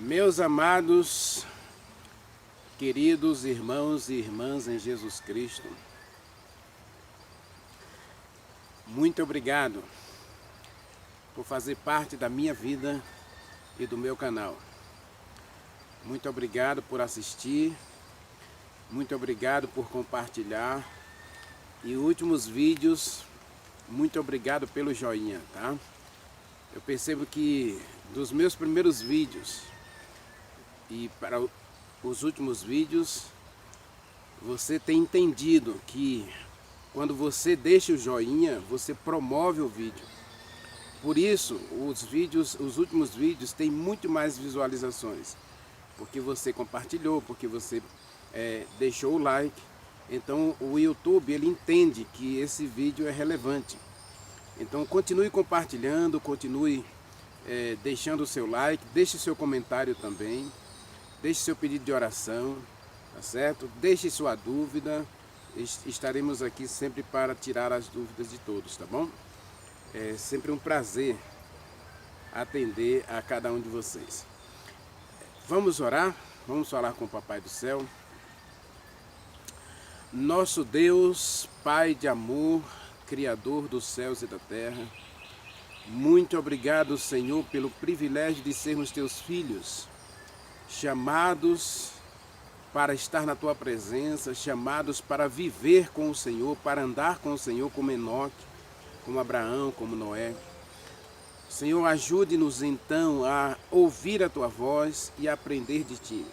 Meus amados, queridos irmãos e irmãs em Jesus Cristo, muito obrigado por fazer parte da minha vida e do meu canal. Muito obrigado por assistir, muito obrigado por compartilhar e últimos vídeos, muito obrigado pelo joinha, tá? Eu percebo que dos meus primeiros vídeos e para os últimos vídeos, você tem entendido que quando você deixa o joinha, você promove o vídeo. Por isso, os últimos vídeos têm muito mais visualizações, porque você compartilhou, porque você deixou o like. Então o YouTube ele entende que esse vídeo é relevante. Então continue compartilhando, continue deixando o seu like, deixe seu comentário também. Deixe seu pedido de oração, tá certo? Deixe sua dúvida, estaremos aqui sempre para tirar as dúvidas de todos, tá bom? É sempre um prazer atender a cada um de vocês. Vamos orar? Vamos falar com o Papai do Céu. Nosso Deus, Pai de amor, Criador dos céus e da terra, muito obrigado, Senhor, pelo privilégio de sermos teus filhos, chamados para estar na tua presença, chamados para viver com o Senhor, para andar com o Senhor como Enoque, como Abraão, como Noé. Senhor, ajude-nos então a ouvir a tua voz e a aprender de ti.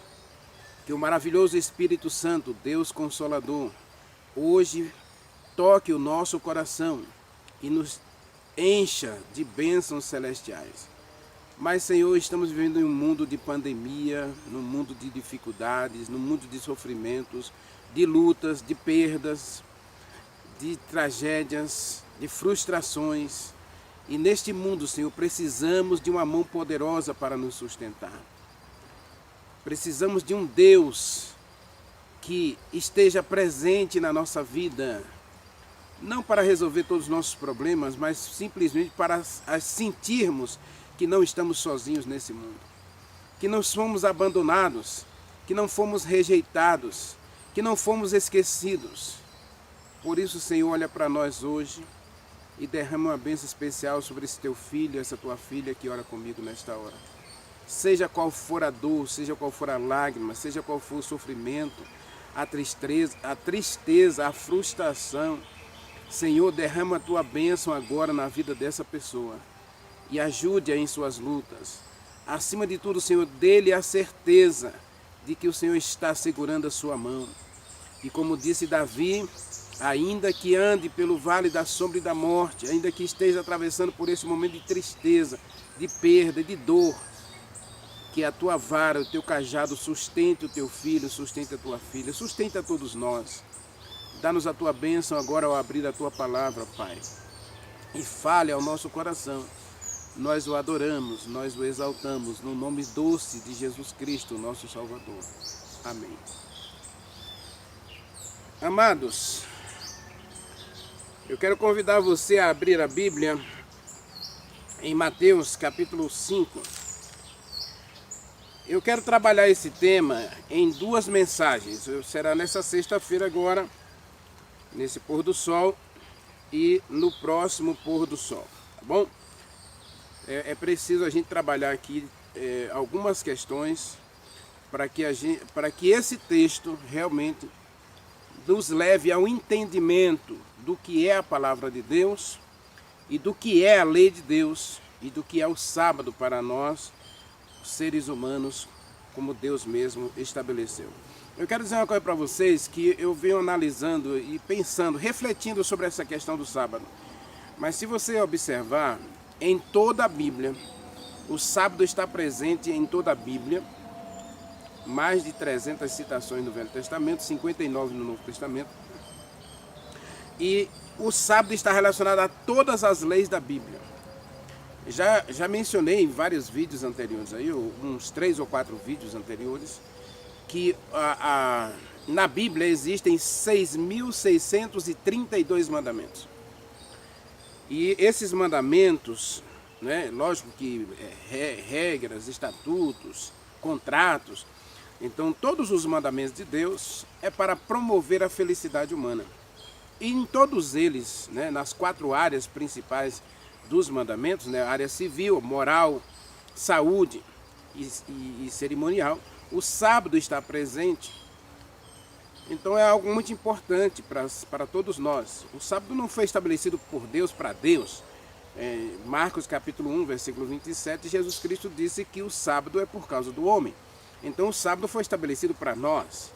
Que o maravilhoso Espírito Santo, Deus Consolador, hoje toque o nosso coração e nos encha de bênçãos celestiais. Mas, Senhor, estamos vivendo em um mundo de pandemia, num mundo de dificuldades, num mundo de sofrimentos, de lutas, de perdas, de tragédias, de frustrações. E neste mundo, Senhor, precisamos de uma mão poderosa para nos sustentar. Precisamos de um Deus que esteja presente na nossa vida, não para resolver todos os nossos problemas, mas simplesmente para sentirmos que não estamos sozinhos nesse mundo, que não somos abandonados, que não fomos rejeitados, que não fomos esquecidos. Por isso, Senhor, olha para nós hoje e derrama uma bênção especial sobre esse teu filho, essa tua filha que ora comigo nesta hora. Seja qual for a dor, seja qual for a lágrima, seja qual for o sofrimento, a tristeza, a frustração, Senhor, derrama a tua bênção agora na vida dessa pessoa e ajude-a em suas lutas. Acima de tudo, Senhor, dê-lhe a certeza de que o Senhor está segurando a sua mão. E como disse Davi, ainda que ande pelo vale da sombra e da morte, ainda que esteja atravessando por esse momento de tristeza, de perda, de dor, que a tua vara, o teu cajado sustente o teu filho, sustente a tua filha, sustente a todos nós. Dá-nos a tua bênção agora ao abrir a tua palavra, Pai. E fale ao nosso coração. Nós o adoramos, nós o exaltamos, no nome doce de Jesus Cristo, nosso Salvador. Amém. Amados, eu quero convidar você a abrir a Bíblia em Mateus capítulo 5. Eu quero trabalhar esse tema em duas mensagens. Será nessa sexta-feira agora, nesse pôr do sol e no próximo pôr do sol, tá bom? É preciso a gente trabalhar aqui algumas questões para que esse texto realmente nos leve ao entendimento do que é a palavra de Deus e do que é a lei de Deus e do que é o sábado para nós, seres humanos, como Deus mesmo estabeleceu. Eu quero dizer uma coisa para vocês que eu venho analisando e pensando, refletindo sobre essa questão do sábado. Mas se você observar, em toda a Bíblia, o sábado está presente em toda a Bíblia, mais de 300 citações no Velho Testamento, 59 no Novo Testamento. E o sábado está relacionado a todas as leis da Bíblia. Já mencionei em vários vídeos anteriores, aí, uns 3 ou 4 vídeos anteriores, que na Bíblia existem 6.632 mandamentos. E esses mandamentos, né, lógico que regras, estatutos, contratos. Então, todos os mandamentos de Deus é para promover a felicidade humana. E em todos eles, né, nas 4 áreas principais dos mandamentos, né, área civil, moral, saúde e cerimonial, o sábado está presente. Então é algo muito importante para todos nós. O sábado não foi estabelecido por Deus para Deus. Marcos capítulo 1, versículo 27, Jesus Cristo disse que o sábado é por causa do homem. Então o sábado foi estabelecido para nós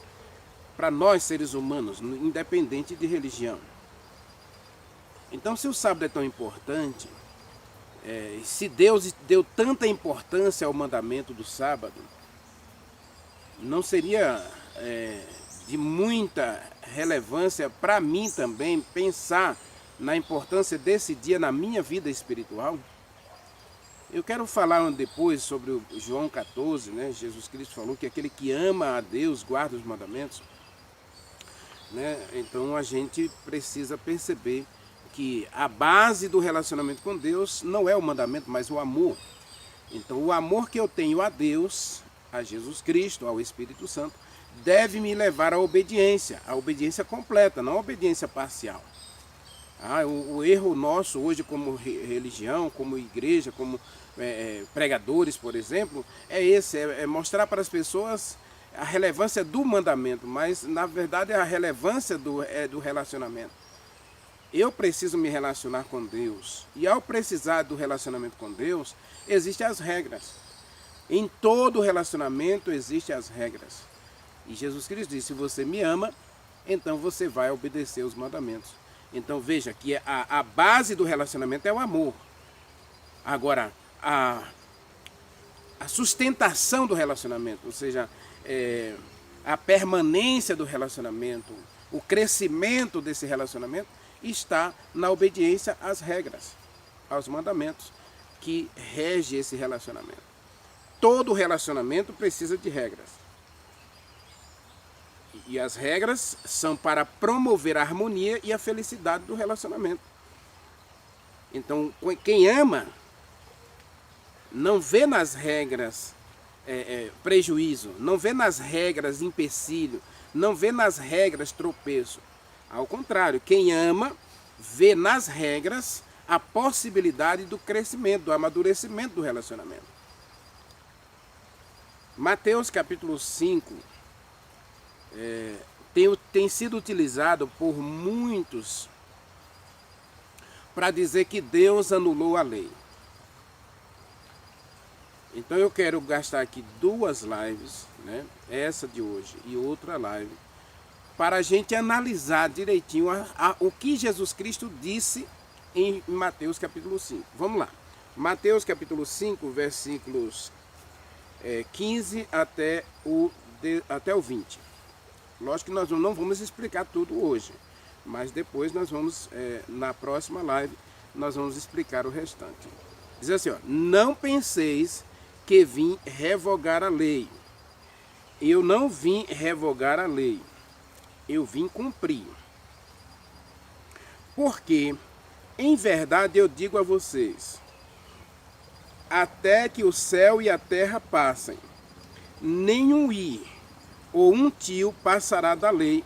seres humanos, independente de religião. Então se o sábado é tão importante, se Deus deu tanta importância ao mandamento do sábado, não seria de muita relevância para mim também pensar na importância desse dia na minha vida espiritual? Eu quero falar depois sobre o João 14, né? Jesus Cristo falou que aquele que ama a Deus guarda os mandamentos, né? Então a gente precisa perceber que a base do relacionamento com Deus não é o mandamento, mas o amor. Então o amor que eu tenho a Deus, a Jesus Cristo, ao Espírito Santo, deve me levar à obediência completa, não a obediência parcial. O erro nosso hoje como religião, como igreja, como pregadores, por exemplo, é mostrar para as pessoas a relevância do mandamento, mas na verdade a relevância do relacionamento. Eu preciso me relacionar com Deus, e ao precisar do relacionamento com Deus, existem as regras. Em todo relacionamento existem as regras. E Jesus Cristo disse: se você me ama, então você vai obedecer os mandamentos. Então veja que a base do relacionamento é o amor. Agora, a sustentação do relacionamento, ou seja, a permanência do relacionamento, o crescimento desse relacionamento, está na obediência às regras, aos mandamentos que regem esse relacionamento. Todo relacionamento precisa de regras. E as regras são para promover a harmonia e a felicidade do relacionamento. Então, quem ama não vê nas regras prejuízo, não vê nas regras empecilho, não vê nas regras tropeço. Ao contrário, quem ama vê nas regras a possibilidade do crescimento, do amadurecimento do relacionamento. Mateus capítulo 5 tem sido utilizado por muitos para dizer que Deus anulou a lei. Então eu quero gastar aqui 2 lives, né, essa de hoje e outra live, para a gente analisar direitinho o que Jesus Cristo disse em Mateus capítulo 5. Vamos lá. Mateus capítulo 5, versículos 15 até o 20. Lógico que nós não vamos explicar tudo hoje, mas depois nós vamos, na próxima live, nós vamos explicar o restante. Diz assim, ó: não penseis que vim revogar a lei. Eu não vim revogar a lei, eu vim cumprir. Porque, em verdade eu digo a vocês, até que o céu e a terra passem, nenhum i ou um tio passará da lei,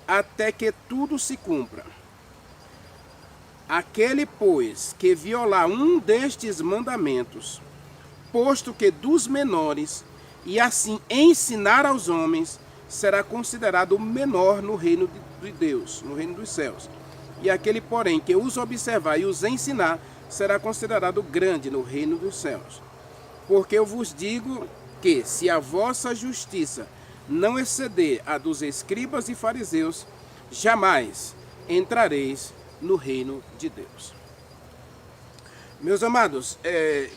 até que tudo se cumpra. Aquele, pois, que violar um destes mandamentos, posto que dos menores, e assim ensinar aos homens, será considerado menor no reino de Deus, no reino dos céus. E aquele, porém, que os observar e os ensinar, será considerado grande no reino dos céus. Porque eu vos digo que, se a vossa justiça não exceder a dos escribas e fariseus, jamais entrareis no reino de Deus. Meus amados,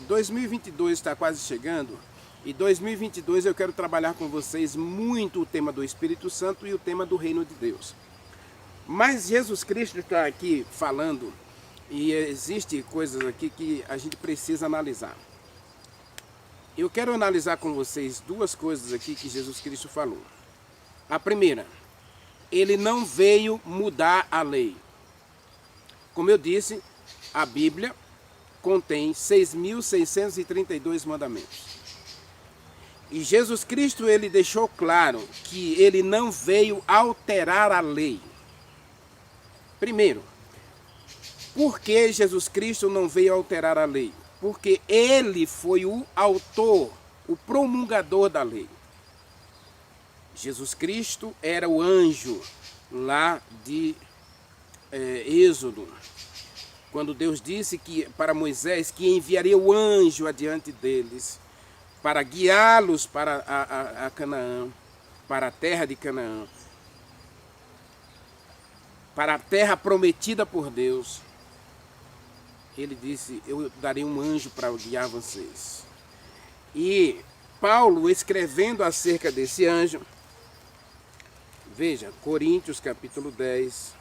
2022 está quase chegando, e 2022 eu quero trabalhar com vocês muito o tema do Espírito Santo e o tema do reino de Deus. Mas Jesus Cristo está aqui falando, e existem coisas aqui que a gente precisa analisar. Eu quero analisar com vocês 2 coisas aqui que Jesus Cristo falou. A primeira, ele não veio mudar a lei. Como eu disse, a Bíblia contém 6.632 mandamentos. E Jesus Cristo, ele deixou claro que ele não veio alterar a lei. Primeiro, por que Jesus Cristo não veio alterar a lei? Porque ele foi o autor, o promulgador da lei. Jesus Cristo era o anjo lá de Êxodo, quando Deus disse que para Moisés que enviaria o anjo adiante deles para guiá-los para a Canaã, para a terra de Canaã, para a terra prometida por Deus. Ele disse, eu darei um anjo para guiar vocês. E Paulo, escrevendo acerca desse anjo, veja, Coríntios capítulo 10,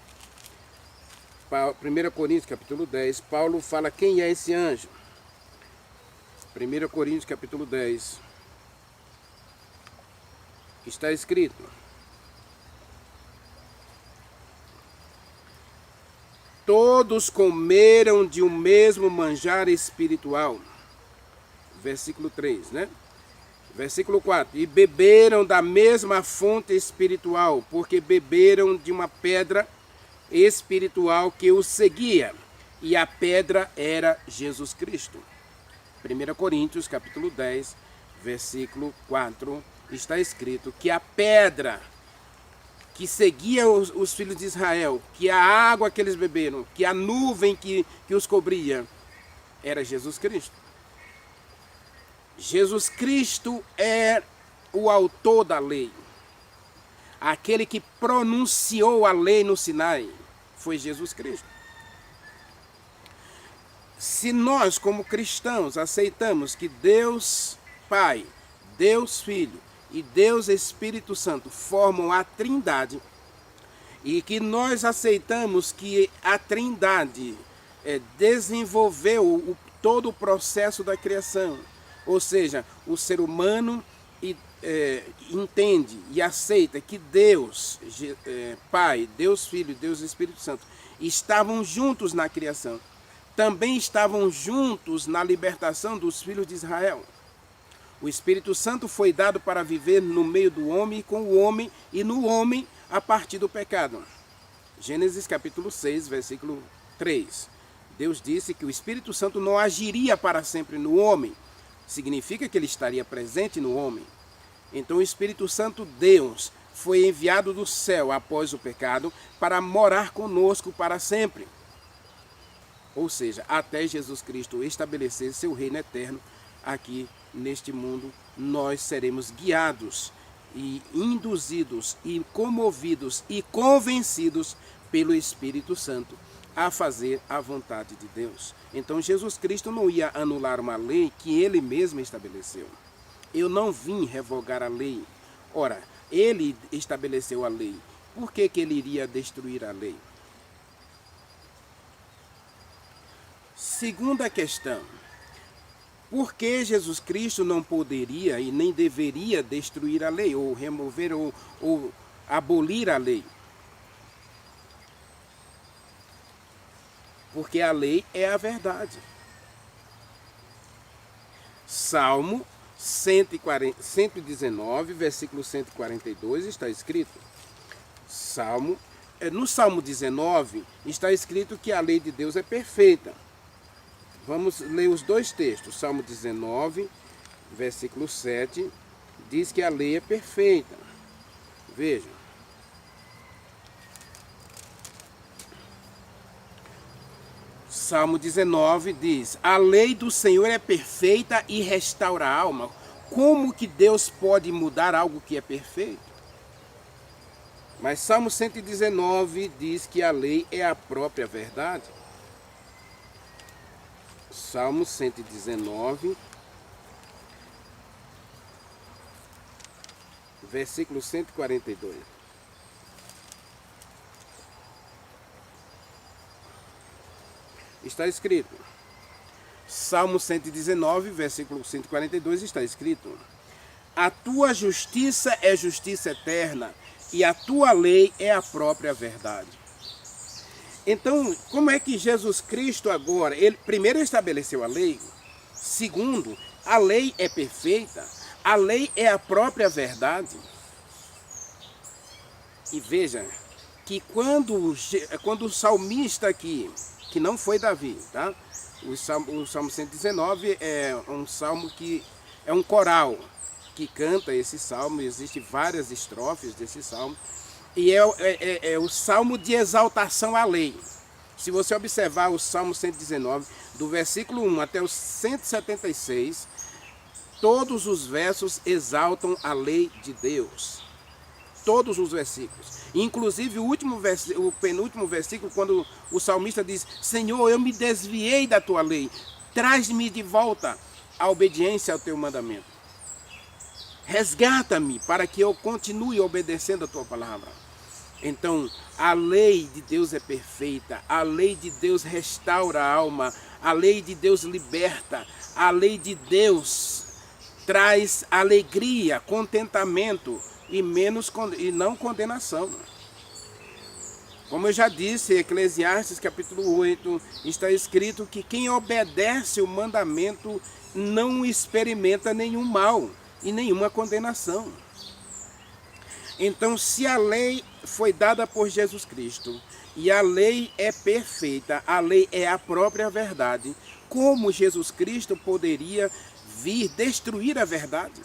1 Coríntios capítulo 10, Paulo fala quem é esse anjo. 1 Coríntios capítulo 10, está escrito: todos comeram de um mesmo manjar espiritual. Versículo 3, né? Versículo 4. E beberam da mesma fonte espiritual, porque beberam de uma pedra espiritual que os seguia. E a pedra era Jesus Cristo. 1 Coríntios, capítulo 10, versículo 4, está escrito que a pedra que seguia os filhos de Israel, que a água que eles beberam, que a nuvem que os cobria, era Jesus Cristo. Jesus Cristo é o autor da lei. Aquele que pronunciou a lei no Sinai foi Jesus Cristo. Se nós, como cristãos, aceitamos que Deus Pai, Deus Filho e Deus Espírito Santo formam a Trindade, e que nós aceitamos que a Trindade desenvolveu todo o processo da criação, ou seja, o ser humano entende e aceita que Deus, Pai, Deus Filho e Deus Espírito Santo estavam juntos na criação, também estavam juntos na libertação dos filhos de Israel. O Espírito Santo foi dado para viver no meio do homem e com o homem e no homem a partir do pecado. Gênesis capítulo 6, versículo 3. Deus disse que o Espírito Santo não agiria para sempre no homem. Significa que ele estaria presente no homem. Então o Espírito Santo, Deus, foi enviado do céu após o pecado para morar conosco para sempre. Ou seja, até Jesus Cristo estabelecer seu reino eterno aqui neste mundo, nós seremos guiados e induzidos e comovidos e convencidos pelo Espírito Santo a fazer a vontade de Deus. Então Jesus Cristo não ia anular uma lei que ele mesmo estabeleceu. Eu não vim revogar a lei. Ora, ele estabeleceu a lei. Por que ele iria destruir a lei? Segunda questão, por que Jesus Cristo não poderia e nem deveria destruir a lei, ou remover ou abolir a lei? Porque a lei é a verdade. Salmo 119, versículo 142, está escrito. No Salmo 19 está escrito que a lei de Deus é perfeita. Vamos ler os dois textos. Salmo 19, versículo 7, diz que a lei é perfeita. Vejam. Salmo 19 diz: a lei do Senhor é perfeita e restaura a alma. Como que Deus pode mudar algo que é perfeito? Mas Salmo 119 diz que a lei é a própria verdade. Salmo 119, versículo 142. Está escrito. Salmo 119, versículo 142, está escrito: a tua justiça é justiça eterna, e a tua lei é a própria verdade. Então, como é que Jesus Cristo agora, ele primeiro estabeleceu a lei, segundo, a lei é perfeita, A lei é a própria verdade. E veja que quando o salmista aqui, que não foi Davi, tá? O Salmo 119 é um salmo que é um coral que canta esse salmo, existem várias estrofes desse salmo, e é o salmo de exaltação à lei. Se você observar o Salmo 119, do versículo 1 até o 176, todos os versos exaltam a lei de Deus. Todos os versículos. Inclusive o penúltimo versículo, quando o salmista diz: Senhor, eu me desviei da tua lei, traz-me de volta à obediência ao teu mandamento. Resgata-me para que eu continue obedecendo a tua palavra. Então, a lei de Deus é perfeita, a lei de Deus restaura a alma, a lei de Deus liberta, a lei de Deus traz alegria, contentamento e não condenação. Como eu já disse, em Eclesiastes capítulo 8, está escrito que quem obedece o mandamento não experimenta nenhum mal e nenhuma condenação. Então, se a lei foi dada por Jesus Cristo e a lei é perfeita, a lei é a própria verdade, como Jesus Cristo poderia vir destruir a verdade?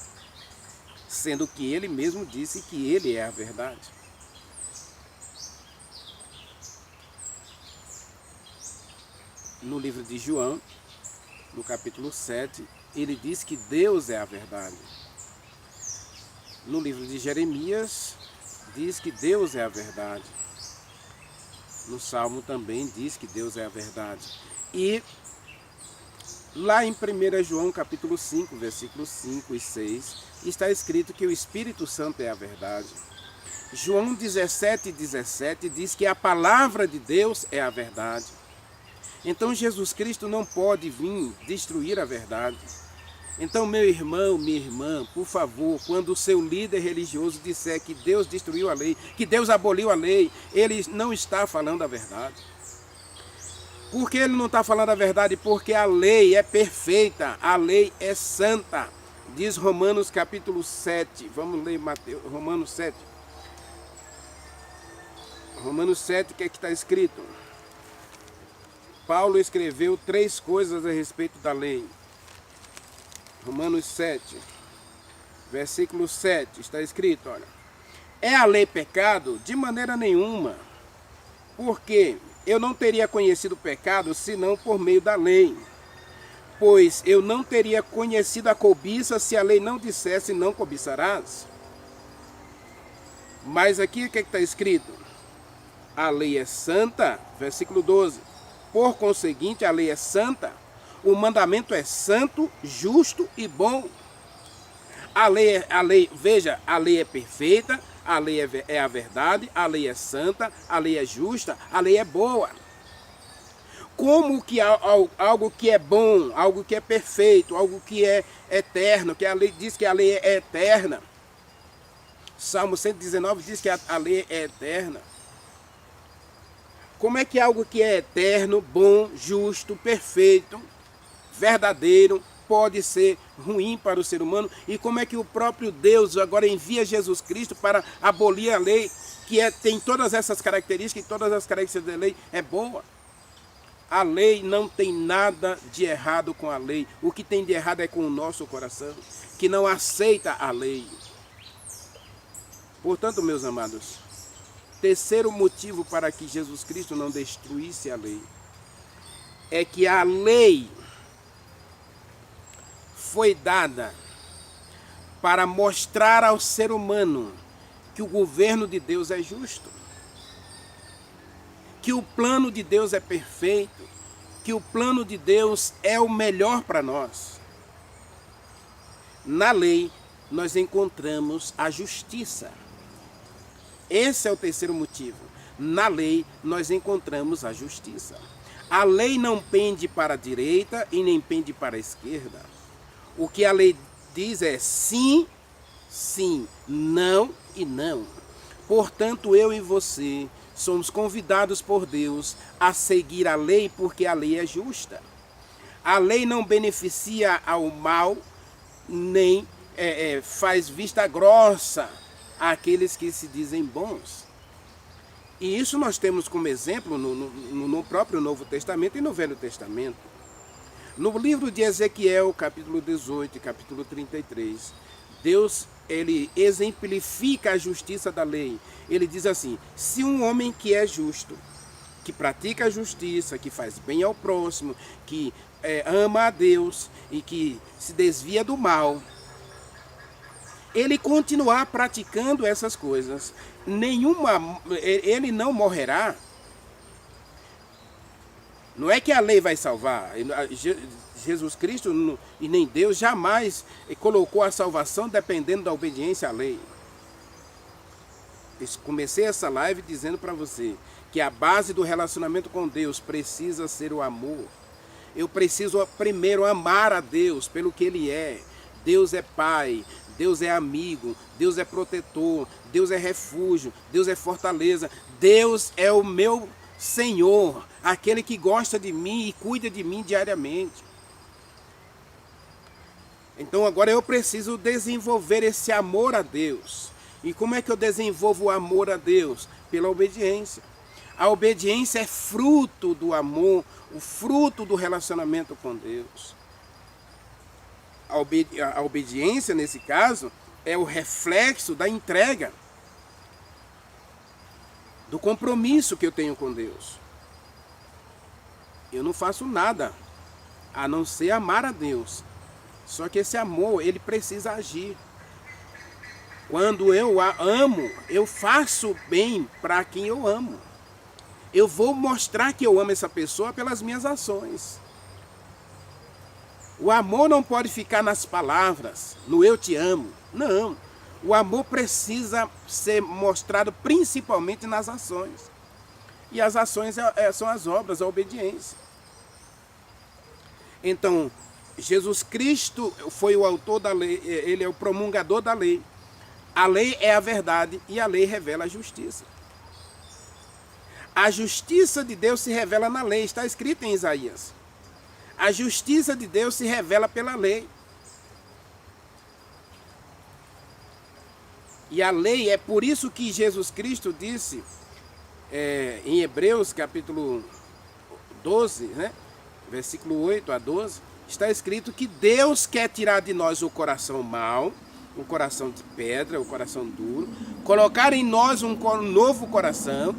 Sendo que ele mesmo disse que ele é a verdade. No livro de João, no capítulo 7, ele diz que Deus é a verdade. No livro de Jeremias, diz que Deus é a verdade. No Salmo também diz que Deus é a verdade. E lá em 1 João capítulo 5, versículos 5 e 6, está escrito que o Espírito Santo é a verdade. João 17:17 diz que a palavra de Deus é a verdade. Então Jesus Cristo não pode vir destruir a verdade. Então, meu irmão, minha irmã, por favor, quando o seu líder religioso disser que Deus destruiu a lei, que Deus aboliu a lei, ele não está falando a verdade. Por que ele não está falando a verdade? Porque a lei é perfeita, a lei é santa. Diz Romanos capítulo 7, vamos ler Romanos 7. Romanos 7, o que é que está escrito? Paulo escreveu 3 coisas a respeito da lei. Romanos 7, versículo 7, está escrito, olha: é a lei pecado? De maneira nenhuma, porque eu não teria conhecido o pecado senão por meio da lei, pois eu não teria conhecido a cobiça se a lei não dissesse não cobiçarás. Mas aqui o que está escrito? A lei é santa, versículo 12, por conseguinte a lei é santa, o mandamento é santo, justo e bom. Veja, a lei é perfeita, a lei é a verdade, a lei é santa, a lei é justa, a lei é boa. Como que algo que é bom, algo que é perfeito, algo que é eterno, que a lei diz que a lei é eterna. Salmo 119 diz que a lei é eterna. Como é que algo que é eterno, bom, justo, perfeito, verdadeiro, pode ser ruim para o ser humano? E como é que o próprio Deus agora envia Jesus Cristo para abolir a lei, que tem todas essas características, e todas as características da lei é boa? A lei não tem nada de errado com a lei. O que tem de errado é com o nosso coração, que não aceita a lei. Portanto, meus amados, terceiro motivo para que Jesus Cristo não destruísse a lei é que a lei foi dada para mostrar ao ser humano que o governo de Deus é justo, que o plano de Deus é perfeito, que o plano de Deus é o melhor para nós. Na lei, nós encontramos a justiça. Esse é o terceiro motivo. Na lei, nós encontramos a justiça. A lei não pende para a direita e nem pende para a esquerda. O que a lei diz é sim, sim, não e não. Portanto, eu e você somos convidados por Deus a seguir a lei porque a lei é justa. A lei não beneficia ao mal, nem faz vista grossa àqueles que se dizem bons. E isso nós temos como exemplo no próprio Novo Testamento e no Velho Testamento. No livro de Ezequiel, capítulo 18 e capítulo 33, Deus, ele exemplifica a justiça da lei. Ele diz assim: se um homem que é justo, que pratica a justiça, que faz bem ao próximo, que ama a Deus e que se desvia do mal, ele continuar praticando essas coisas, ele não morrerá. Não é que a lei vai salvar. Jesus Cristo e nem Deus jamais colocou a salvação dependendo da obediência à lei. Eu comecei essa live dizendo para você que a base do relacionamento com Deus precisa ser o amor. Eu preciso primeiro amar a Deus pelo que Ele é. Deus é Pai, Deus é amigo, Deus é protetor, Deus é refúgio, Deus é fortaleza, Deus é o meu Senhor, aquele que gosta de mim e cuida de mim diariamente. Então agora eu preciso desenvolver esse amor a Deus. E como é que eu desenvolvo o amor a Deus? Pela obediência. A obediência é fruto do amor, o fruto do relacionamento com Deus. A obediência, nesse caso, é o reflexo da entrega, do compromisso que eu tenho com Deus. Eu não faço nada a não ser amar a Deus. Só que esse amor, ele precisa agir. Quando eu amo, eu faço bem para quem eu amo. Eu vou mostrar que eu amo essa pessoa pelas minhas ações. O amor não pode ficar nas palavras, no eu te amo. Não. O amor precisa ser mostrado principalmente nas ações. E as ações são as obras, a obediência. Então, Jesus Cristo foi o autor da lei, ele é o promulgador da lei. A lei é a verdade e a lei revela a justiça. A justiça de Deus se revela na lei, está escrito em Isaías. A justiça de Deus se revela pela lei. E a lei, é por isso que Jesus Cristo disse, em Hebreus capítulo 12, né, versículo 8 a 12, está escrito que Deus quer tirar de nós o coração mau, o coração de pedra, o coração duro, colocar em nós um novo coração.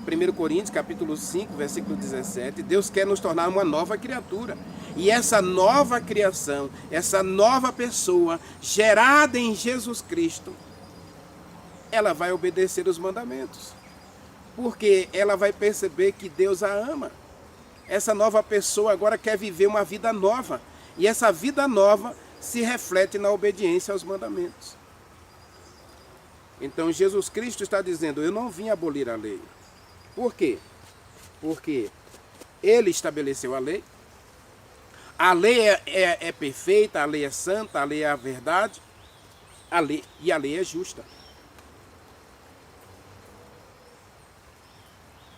1 Coríntios capítulo 5, versículo 17, Deus quer nos tornar uma nova criatura. E essa nova criação, essa nova pessoa, gerada em Jesus Cristo, ela vai obedecer os mandamentos. Porque ela vai perceber que Deus a ama. Essa nova pessoa agora quer viver uma vida nova. E essa vida nova se reflete na obediência aos mandamentos. Então Jesus Cristo está dizendo, eu não vim abolir a lei. Por quê? Porque ele estabeleceu a lei é perfeita, a lei é santa, a lei é a verdade, a lei é justa.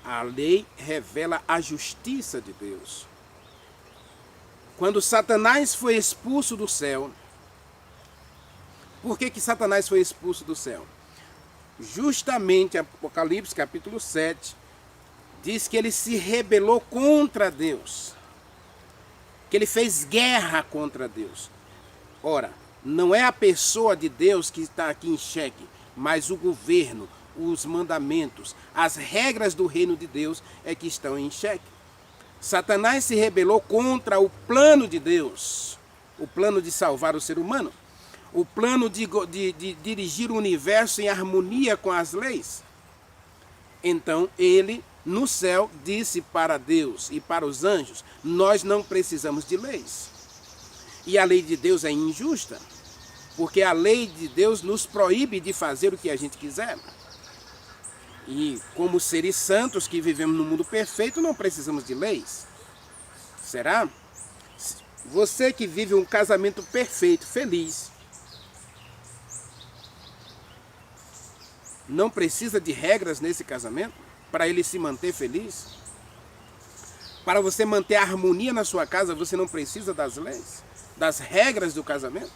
A lei revela a justiça de Deus. Quando Satanás foi expulso do céu, por que Satanás foi expulso do céu? Justamente Apocalipse capítulo 7, diz que ele se rebelou contra Deus, que ele fez guerra contra Deus. Ora, não é a pessoa de Deus que está aqui em xeque, mas o governo, os mandamentos, as regras do reino de Deus é que estão em xeque. Satanás se rebelou contra o plano de Deus, o plano de salvar o ser humano, o plano de dirigir o universo em harmonia com as leis. Então ele, no céu, disse para Deus e para os anjos, nós não precisamos de leis. E a lei de Deus é injusta, porque a lei de Deus nos proíbe de fazer o que a gente quiser. E como seres santos que vivemos no mundo perfeito, não precisamos de leis. Será? Você que vive um casamento perfeito, feliz, não precisa de regras nesse casamento para ele se manter feliz? Para você manter a harmonia na sua casa, você não precisa das leis, das regras do casamento?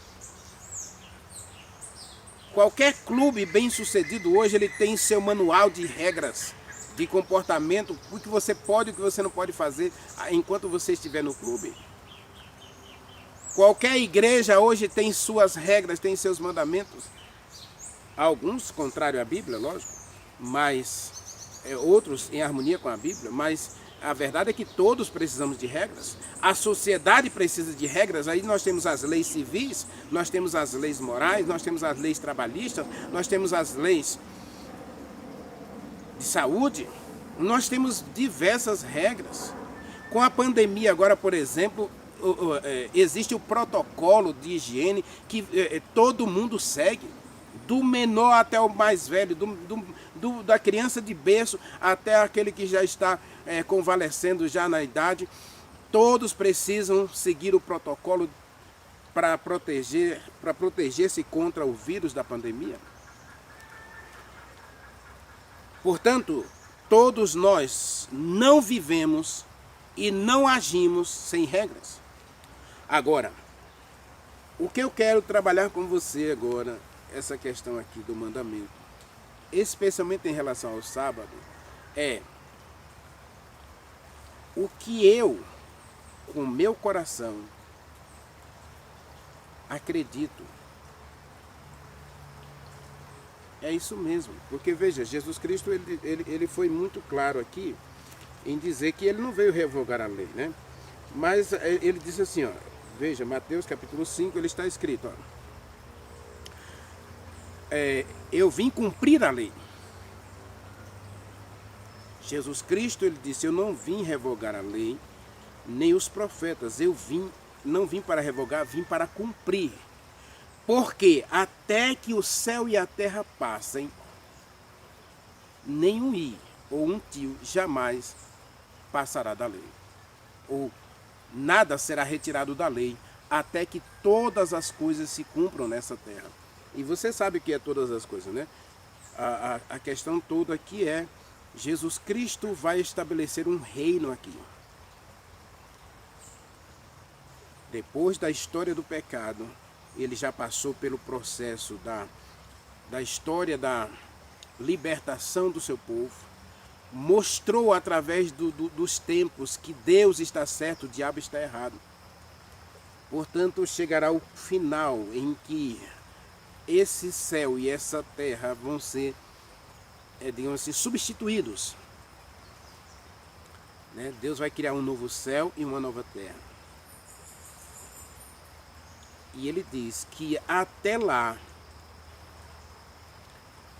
Qualquer clube bem-sucedido hoje, ele tem seu manual de regras, de comportamento, o que você pode e o que você não pode fazer enquanto você estiver no clube. Qualquer igreja hoje tem suas regras, tem seus mandamentos. Alguns contrário à Bíblia, lógico, mas outros em harmonia com a Bíblia, mas a verdade é que todos precisamos de regras. A sociedade precisa de regras. Aí nós temos as leis civis, nós temos as leis morais, nós temos as leis trabalhistas, nós temos as leis de saúde. Nós temos diversas regras. Com a pandemia agora, por exemplo, existe o protocolo de higiene que todo mundo segue. Do menor até o mais velho, da criança de berço até aquele que já está convalescendo já na idade, todos precisam seguir o protocolo para proteger-se contra o vírus da pandemia. Portanto, todos nós não vivemos e não agimos sem regras. Agora, o que eu quero trabalhar com você agora, essa questão aqui do mandamento, especialmente em relação ao sábado, é o que eu, com meu coração, acredito. É isso mesmo, porque veja, Jesus Cristo ele foi muito claro aqui em dizer que ele não veio revogar a lei, né? Mas ele disse assim, ó, veja, Mateus capítulo 5, ele está escrito, ó, eu vim cumprir a lei. Jesus Cristo, ele disse, eu não vim revogar a lei, nem os profetas, não vim para revogar, vim para cumprir. Porque até que o céu e a terra passem, nenhum i ou um tio jamais passará da lei. Ou nada será retirado da lei, até que todas as coisas se cumpram nessa terra. E você sabe o que é todas as coisas, né? A questão toda aqui é, Jesus Cristo vai estabelecer um reino aqui. Depois da história do pecado, ele já passou pelo processo da história da libertação do seu povo, mostrou através dos tempos que Deus está certo, o diabo está errado. Portanto, chegará o final em que esse céu e essa terra vão ser, digamos assim, substituídos. Né? Deus vai criar um novo céu e uma nova terra. E ele diz que até lá,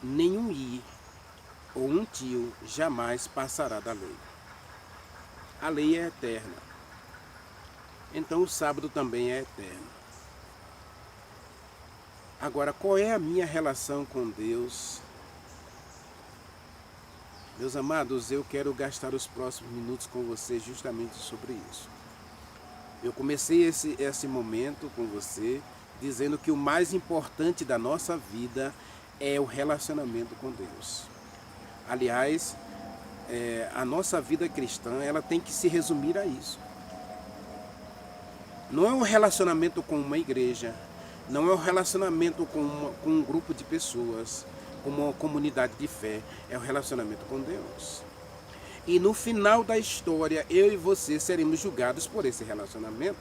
nenhum i ou um tio jamais passará da lei. A lei é eterna. Então o sábado também é eterno. Agora, qual é a minha relação com Deus? Meus amados, eu quero gastar os próximos minutos com vocês justamente sobre isso. Eu comecei esse momento com você dizendo que o mais importante da nossa vida é o relacionamento com Deus. Aliás, a nossa vida cristã, ela tem que se resumir a isso. Não é um relacionamento com uma igreja, não é um relacionamento com um grupo de pessoas, com uma comunidade de fé, é um relacionamento com Deus. E no final da história, eu e você seremos julgados por esse relacionamento.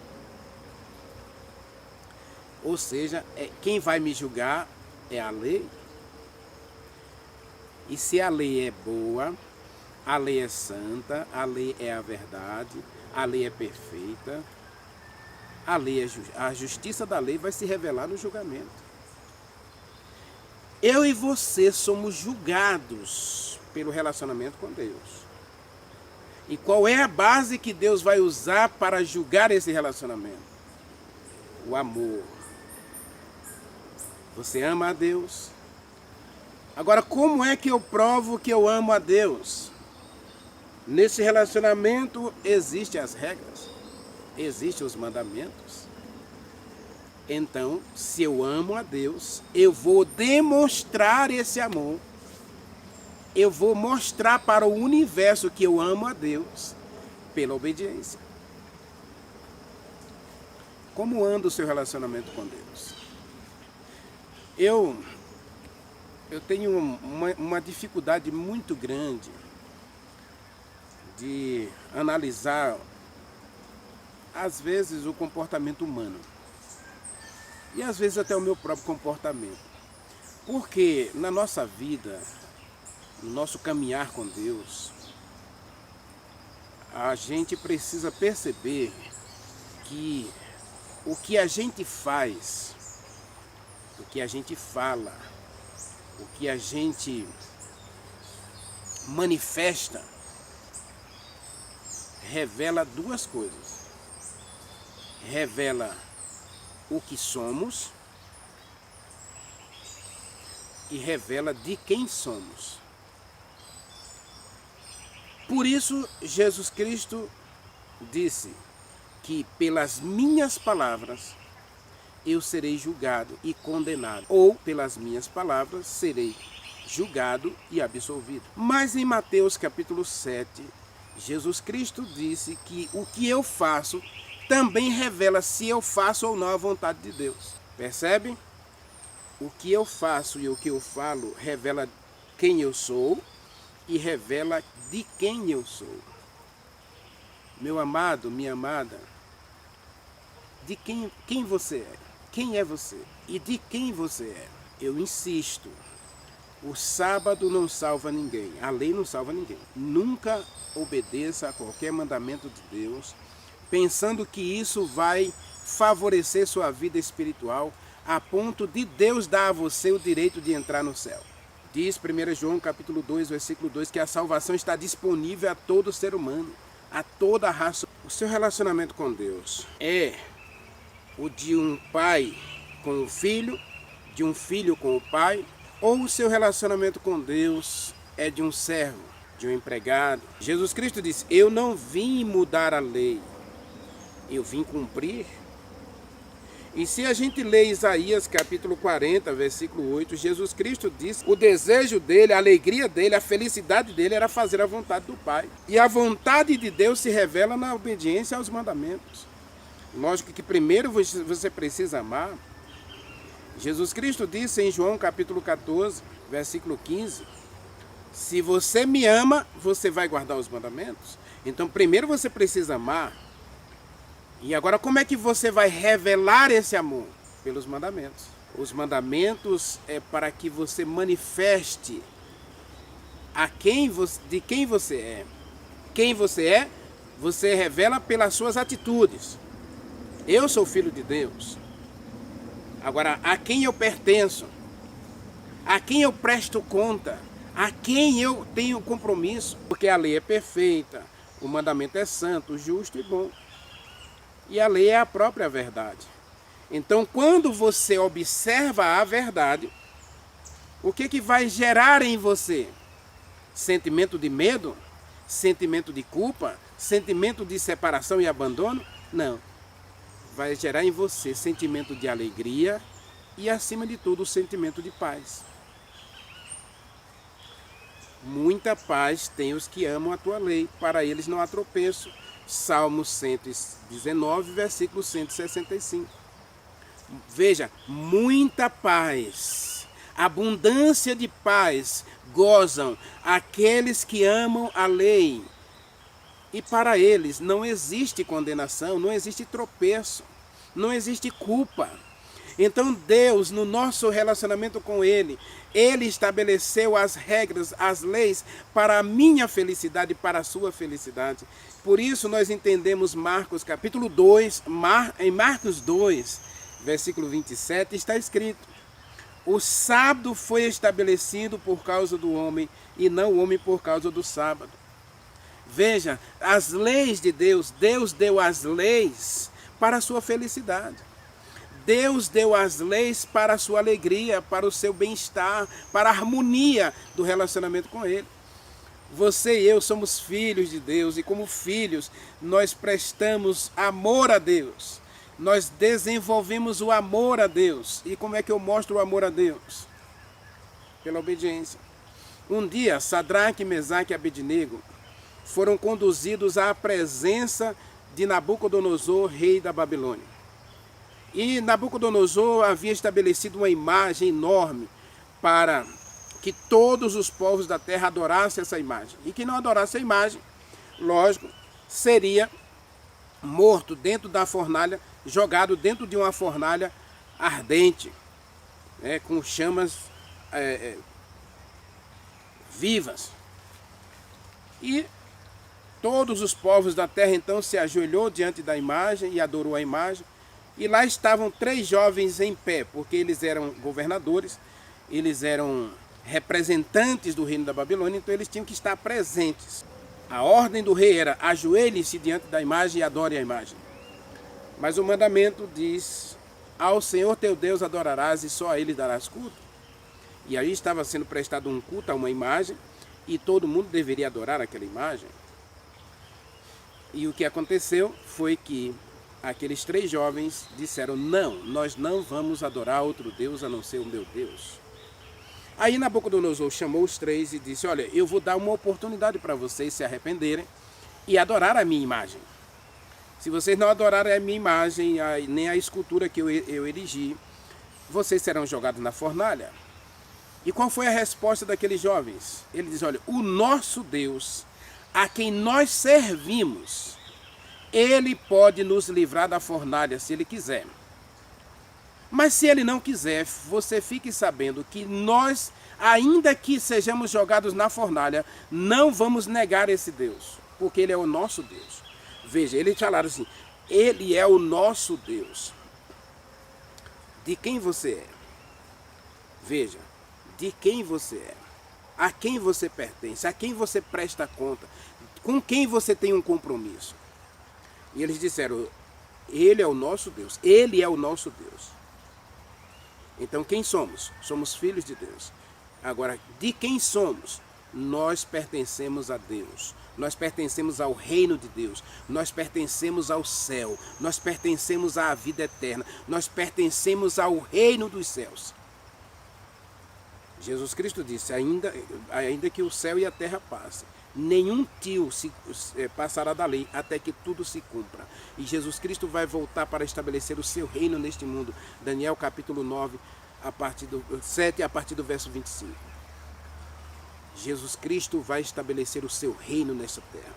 Ou seja, quem vai me julgar é a lei. E se a lei é boa, a lei é santa, a lei é a verdade, a lei é perfeita, a justiça da lei vai se revelar no julgamento. Eu e você somos julgados pelo relacionamento com Deus. E qual é a base que Deus vai usar para julgar esse relacionamento? O amor. Você ama a Deus? Agora, como é que eu provo que eu amo a Deus? Nesse relacionamento existem as regras, existem os mandamentos. Então, se eu amo a Deus, eu vou demonstrar esse amor. Eu vou mostrar para o universo que eu amo a Deus pela obediência. Como anda o seu relacionamento com Deus? Eu eu tenho uma dificuldade muito grande de analisar, às vezes, o comportamento humano. E às vezes até o meu próprio comportamento. Porque na nossa vida, no nosso caminhar com Deus, a gente precisa perceber que o que a gente faz, o que a gente fala, o que a gente manifesta, revela duas coisas. Revela o que somos e revela de quem somos. Por isso, Jesus Cristo disse que pelas minhas palavras eu serei julgado e condenado, ou pelas minhas palavras serei julgado e absolvido. Mas em Mateus capítulo 7, Jesus Cristo disse que o que eu faço também revela se eu faço ou não a vontade de Deus. Percebe? O que eu faço e o que eu falo revela quem eu sou e revela de quem eu sou. Meu amado, minha amada, de quem você é? Quem é você? E de quem você é? Eu insisto, o sábado não salva ninguém, a lei não salva ninguém. Nunca obedeça a qualquer mandamento de Deus, pensando que isso vai favorecer sua vida espiritual, a ponto de Deus dar a você o direito de entrar no céu. Diz 1 João capítulo 2, versículo 2, que a salvação está disponível a todo ser humano, a toda a raça. O seu relacionamento com Deus é o de um pai com o filho, de um filho com o pai, ou o seu relacionamento com Deus é de um servo, de um empregado. Jesus Cristo disse, eu não vim mudar a lei, eu vim cumprir. E se a gente lê Isaías capítulo 40, versículo 8, Jesus Cristo disse, o desejo dele, a alegria dele, a felicidade dele era fazer a vontade do Pai. E a vontade de Deus se revela na obediência aos mandamentos. Lógico que primeiro você precisa amar. Jesus Cristo disse em João capítulo 14, versículo 15, se você me ama, você vai guardar os mandamentos. Então primeiro você precisa amar. E agora como é que você vai revelar esse amor? Pelos mandamentos. Os mandamentos é para que você manifeste de quem você é. Quem você é, você revela pelas suas atitudes. Eu sou filho de Deus. Agora, a quem eu pertenço? A quem eu presto conta? A quem eu tenho compromisso? Porque a lei é perfeita, o mandamento é santo, justo e bom. E a lei é a própria verdade. Então, quando você observa a verdade, o que vai gerar em você? Sentimento de medo? Sentimento de culpa? Sentimento de separação e abandono? Não. Vai gerar em você sentimento de alegria e, acima de tudo, o sentimento de paz. Muita paz tem os que amam a tua lei, para eles não há tropeço. Salmo 119, versículo 165. Veja, muita paz, abundância de paz gozam aqueles que amam a lei. E para eles não existe condenação, não existe tropeço, não existe culpa. Então Deus, no nosso relacionamento com Ele, Ele estabeleceu as regras, as leis para a minha felicidade, para a sua felicidade. Por isso nós entendemos Marcos capítulo 2, em Marcos 2, versículo 27, está escrito, o sábado foi estabelecido por causa do homem e não o homem por causa do sábado. Veja, as leis de Deus, Deus deu as leis para a sua felicidade. Deus deu as leis para a sua alegria, para o seu bem-estar, para a harmonia do relacionamento com Ele. Você e eu somos filhos de Deus e como filhos nós prestamos amor a Deus. Nós desenvolvemos o amor a Deus. E como é que eu mostro o amor a Deus? Pela obediência. Um dia, Sadraque, Mesaque e Abednego foram conduzidos à presença de Nabucodonosor, rei da Babilônia. E Nabucodonosor havia estabelecido uma imagem enorme para que todos os povos da terra adorassem essa imagem. E quem não adorasse a imagem, lógico, seria morto dentro da fornalha, jogado dentro de uma fornalha ardente, com chamas vivas. E todos os povos da terra então se ajoelhou diante da imagem e adorou a imagem. E lá estavam 3 jovens em pé, porque eles eram governadores, eles eram representantes do reino da Babilônia, então eles tinham que estar presentes. A ordem do rei era: ajoelhe-se diante da imagem e adore a imagem. Mas o mandamento diz: ao Senhor teu Deus adorarás e só a ele darás culto. E aí estava sendo prestado um culto a uma imagem e todo mundo deveria adorar aquela imagem. E o que aconteceu foi que aqueles 3 jovens disseram: não, nós não vamos adorar outro Deus a não ser o meu Deus. Aí Nabucodonosor chamou os 3 e disse: olha, eu vou dar uma oportunidade para vocês se arrependerem e adorar a minha imagem. Se vocês não adorarem a minha imagem, nem a escultura que eu erigi, vocês serão jogados na fornalha. E qual foi a resposta daqueles jovens? Ele diz: olha, o nosso Deus, a quem nós servimos, ele pode nos livrar da fornalha se ele quiser. Mas se ele não quiser, você fique sabendo que nós, ainda que sejamos jogados na fornalha, não vamos negar esse Deus, porque ele é o nosso Deus. Veja, eles falaram assim: ele é o nosso Deus. De quem você é? Veja, de quem você é, a quem você pertence, a quem você presta conta, com quem você tem um compromisso. E eles disseram: ele é o nosso Deus, ele é o nosso Deus. Então quem somos? Somos filhos de Deus. Agora, de quem somos? Nós pertencemos a Deus. Nós pertencemos ao reino de Deus. Nós pertencemos ao céu. Nós pertencemos à vida eterna. Nós pertencemos ao reino dos céus. Jesus Cristo disse: ainda que o céu e a terra passem, nenhum tio passará da lei até que tudo se cumpra. E Jesus Cristo vai voltar para estabelecer o seu reino neste mundo. Daniel capítulo 9, a partir do 7, a partir do verso 25. Jesus Cristo vai estabelecer o seu reino nesta terra.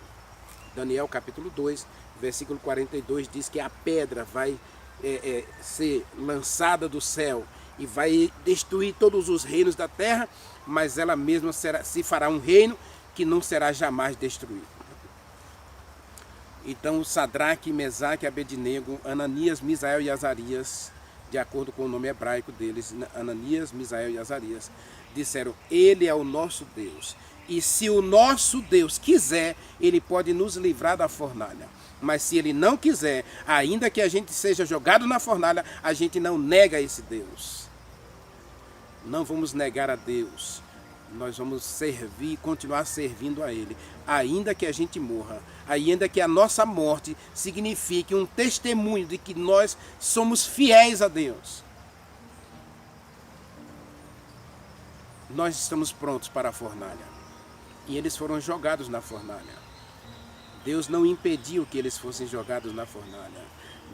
Daniel capítulo 2, versículo 42 diz que a pedra vai ser lançada do céu e vai destruir todos os reinos da terra, mas ela mesma se fará um reino que não será jamais destruído. Então Sadraque, Mesaque, Abednego, Ananias, Misael e Azarias, de acordo com o nome hebraico deles, Ananias, Misael e Azarias, disseram: ele é o nosso Deus. E se o nosso Deus quiser, ele pode nos livrar da fornalha. Mas se ele não quiser, ainda que a gente seja jogado na fornalha, a gente não nega esse Deus. Não vamos negar a Deus. Nós vamos servir, continuar servindo a Ele, ainda que a gente morra, ainda que a nossa morte signifique um testemunho de que nós somos fiéis a Deus. Nós estamos prontos para a fornalha. E eles foram jogados na fornalha. Deus não impediu que eles fossem jogados na fornalha,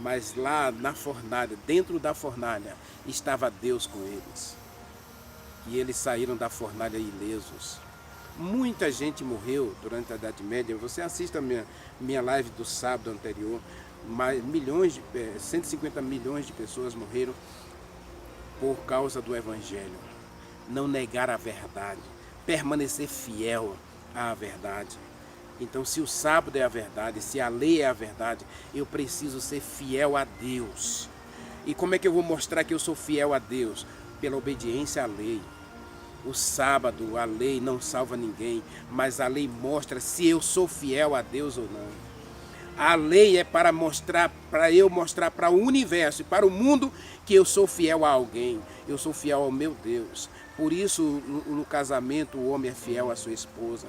mas lá na fornalha, dentro da fornalha, estava Deus com eles. E eles saíram da fornalha ilesos. Muita gente morreu durante a Idade Média. Você assista a minha live do sábado anterior. 150 milhões de pessoas morreram por causa do Evangelho. Não negar a verdade, permanecer fiel à verdade. Então, se o sábado é a verdade, se a lei é a verdade, eu preciso ser fiel a Deus. E como é que eu vou mostrar que eu sou fiel a Deus? Pela obediência à lei. O sábado, a lei não salva ninguém, mas a lei mostra se eu sou fiel a Deus ou não. A lei é para eu mostrar para o universo e para o mundo que eu sou fiel a alguém, eu sou fiel ao meu Deus. Por isso, no casamento, o homem é fiel à sua esposa.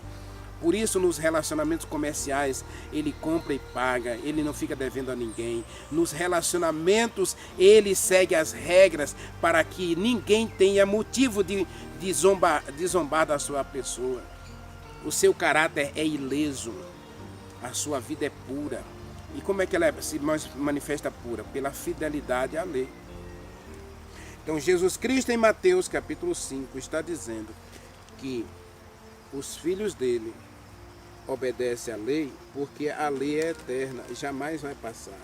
Por isso, nos relacionamentos comerciais, ele compra e paga, ele não fica devendo a ninguém. Nos relacionamentos, ele segue as regras para que ninguém tenha motivo de zombar da sua pessoa. O seu caráter é ileso, a sua vida é pura. E como é que ela se manifesta pura? Pela fidelidade à lei. Então, Jesus Cristo, em Mateus capítulo 5, está dizendo que os filhos dele obedecem à lei, porque a lei é eterna e jamais vai passar,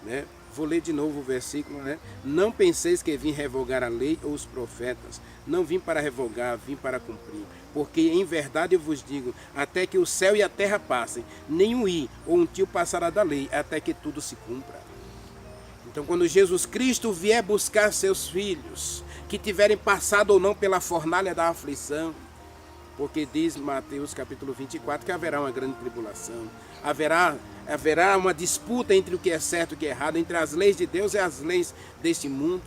né? Vou ler de novo o versículo, né? Não penseis que vim revogar a lei ou os profetas. Não vim para revogar, vim para cumprir. Porque em verdade eu vos digo, até que o céu e a terra passem, nem um i ou um tio passará da lei, até que tudo se cumpra. Então, quando Jesus Cristo vier buscar seus filhos, que tiverem passado ou não pela fornalha da aflição, porque diz Mateus capítulo 24 que haverá uma grande tribulação, haverá uma disputa entre o que é certo e o que é errado, entre as leis de Deus e as leis deste mundo,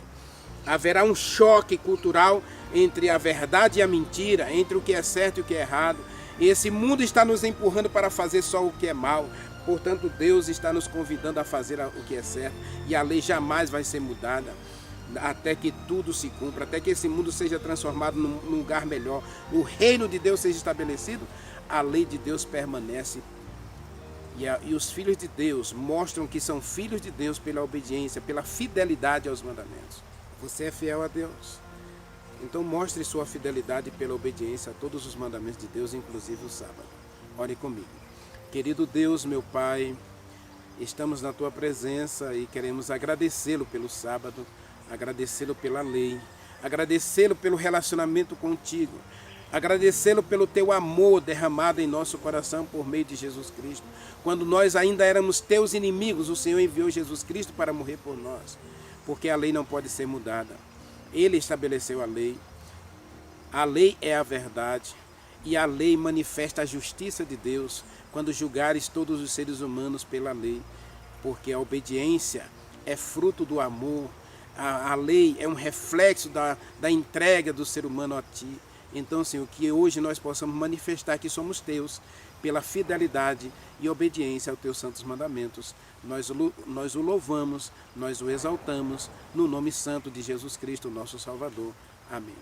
haverá um choque cultural entre a verdade e a mentira, entre o que é certo e o que é errado, e esse mundo está nos empurrando para fazer só o que é mal. Portanto, Deus está nos convidando a fazer o que é certo, e a lei jamais vai ser mudada até que tudo se cumpra, até que esse mundo seja transformado num lugar melhor, o reino de Deus seja estabelecido. A lei de Deus permanece, e os filhos de Deus mostram que são filhos de Deus pela obediência, pela fidelidade aos mandamentos. Você é fiel a Deus, então mostre sua fidelidade pela obediência a todos os mandamentos de Deus, inclusive o sábado. Ore comigo. Querido Deus, meu Pai, estamos na Tua presença e queremos agradecê-lo pelo sábado, agradecê-lo pela lei, agradecê-lo pelo relacionamento contigo, agradecê-lo pelo Teu amor derramado em nosso coração por meio de Jesus Cristo. Quando nós ainda éramos Teus inimigos, o Senhor enviou Jesus Cristo para morrer por nós, porque a lei não pode ser mudada. Ele estabeleceu a lei é a verdade, e a lei manifesta a justiça de Deus quando julgares todos os seres humanos pela lei, porque a obediência é fruto do amor, a lei é um reflexo da entrega do ser humano a Ti. Então, Senhor, que hoje nós possamos manifestar que somos Teus pela fidelidade e obediência aos Teus santos mandamentos. Nós o louvamos, nós o exaltamos, no nome santo de Jesus Cristo, nosso Salvador. Amém.